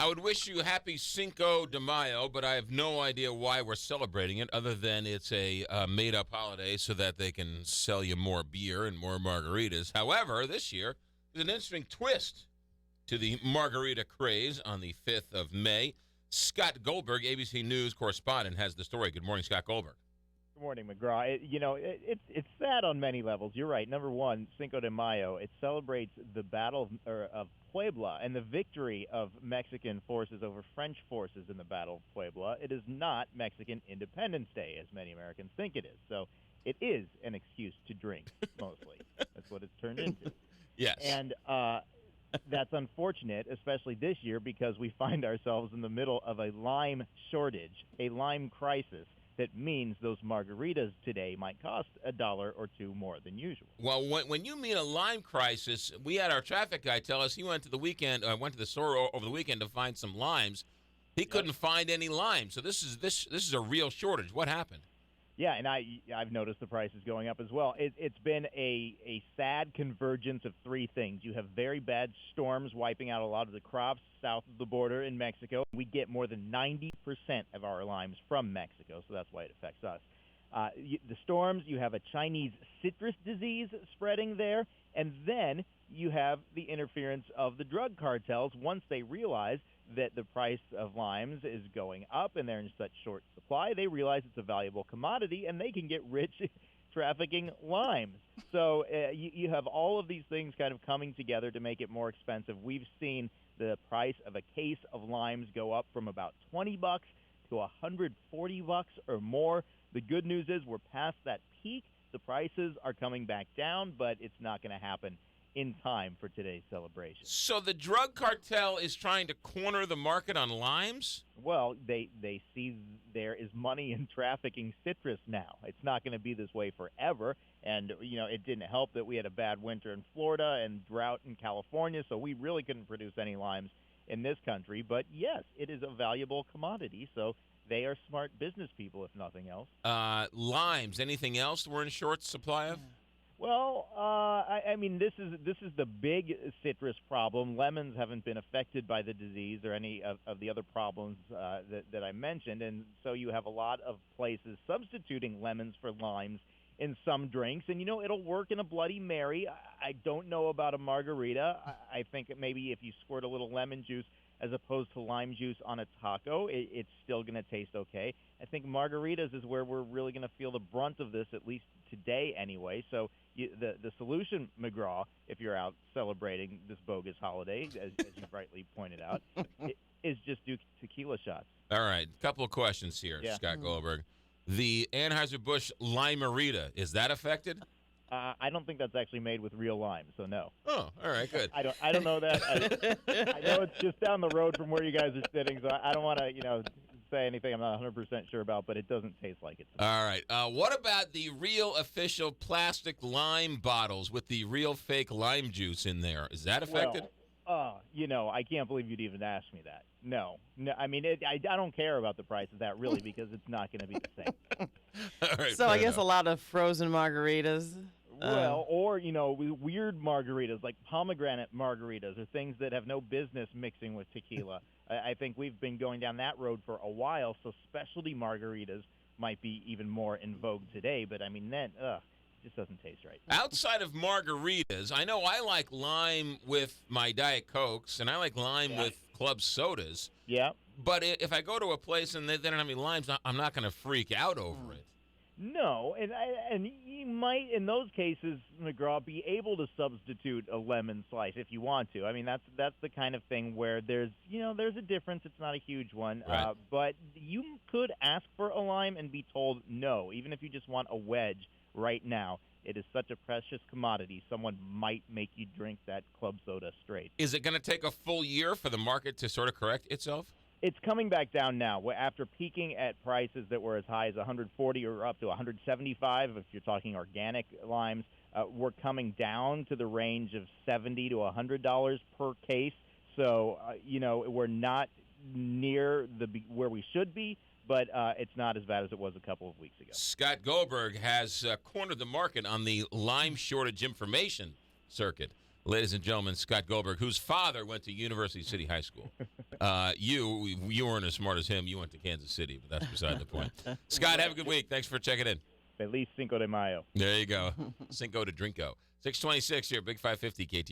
I would wish you happy Cinco de Mayo, but I have no idea why we're celebrating it other than it's a made-up holiday so that they can sell you more beer and more margaritas. However, this year is an interesting twist to the margarita craze on the 5th of May. Scott Goldberg, ABC News correspondent, has the story. Good morning, Scott Goldberg. Good morning, McGraw. It's sad on many levels. You're right. Number one, Cinco de Mayo, it celebrates the Battle of Puebla and the victory of Mexican forces over French forces in the Battle of Puebla. It is not Mexican Independence Day, as many Americans think it is. So it is an excuse to drink, mostly. That's what it's turned into. Yes. And that's unfortunate, especially this year, because we find ourselves in the middle of a lime shortage, a lime crisis. That means those margaritas today might cost $1 or $2 more than usual. Well, when you mean a lime crisis, we had our traffic guy tell us he went to the store over the weekend to find some limes. He couldn't find any limes. So this is a real shortage. What happened? Yeah, and I've noticed the prices going up as well. It's been a sad convergence of three things. You have very bad storms wiping out a lot of the crops south of the border in Mexico. We get more than 90% of our limes from Mexico, so that's why it affects us. The storms, you have a Chinese citrus disease spreading there, and then you have the interference of the drug cartels once they realize that the price of limes is going up and they're in such short supply. They realize it's a valuable commodity and they can get rich trafficking limes. So you have all of these things kind of coming together to make it more expensive. We've seen the price of a case of limes go up from about $20 to $140 or more. The good news is we're past that peak. The prices are coming back down, but it's not going to happen in time for today's celebration. So the drug cartel is trying to corner the market on limes? Well, they see there is money in trafficking citrus now. It's not going to be this way forever. And, it didn't help that we had a bad winter in Florida and drought in California, so we really couldn't produce any limes in this country. But, yes, it is a valuable commodity, so they are smart business people, if nothing else. Limes, anything else we're in short supply of? Well, I mean, this is the big citrus problem. Lemons haven't been affected by the disease or any of the other problems that I mentioned, and so you have a lot of places substituting lemons for limes in some drinks, and it'll work in a Bloody Mary. I don't know about a margarita. I think maybe if you squirt a little lemon juice as opposed to lime juice on a taco, it's still going to taste okay. I think margaritas is where we're really going to feel the brunt of this, at least today anyway. So the solution, McGraw, if you're out celebrating this bogus holiday, as you rightly pointed out, is just do tequila shots. All right, a couple of questions here, Scott Goldberg. The Anheuser-Busch Limerita, is that affected? I don't think that's actually made with real lime, so no. Oh, all right, good. I don't know that. I know it's just down the road from where you guys are sitting, so I don't want to, say anything I'm not 100% sure about, but it doesn't taste like it. All right. What about the real official plastic lime bottles with the real fake lime juice in there? Is that affected? Well, I can't believe you'd even ask me that. No, I mean, I don't care about the price of that, really, because it's not going to be the same. All right, so I guess a lot of frozen margaritas. Well, or, weird margaritas like pomegranate margaritas or things that have no business mixing with tequila. I think we've been going down that road for a while, so specialty margaritas might be even more in vogue today. But, I mean, then, it just doesn't taste right. Outside of margaritas, I know I like lime with my Diet Cokes, and I like lime with club sodas. Yeah. But if I go to a place and they don't have any limes, I'm not going to freak out over it. No, and you might, in those cases, McGraw, be able to substitute a lemon slice if you want to. I mean, that's the kind of thing where there's a difference. It's not a huge one, right. But you could ask for a lime and be told no, even if you just want a wedge right now. It is such a precious commodity. Someone might make you drink that club soda straight. Is it going to take a full year for the market to sort of correct itself? It's coming back down now. After peaking at prices that were as high as $140 or up to $175, if you're talking organic limes, we're coming down to the range of $70 to $100 per case. So, we're not near where we should be, but it's not as bad as it was a couple of weeks ago. Scott Goldberg has cornered the market on the lime shortage information circuit. Ladies and gentlemen, Scott Goldberg, whose father went to University City High School. You weren't as smart as him. You went to Kansas City, but that's beside the point. Scott, have a good week. Thanks for checking in. Feliz Cinco de Mayo. There you go. Cinco de Drinko. 626 here, Big 550 KT.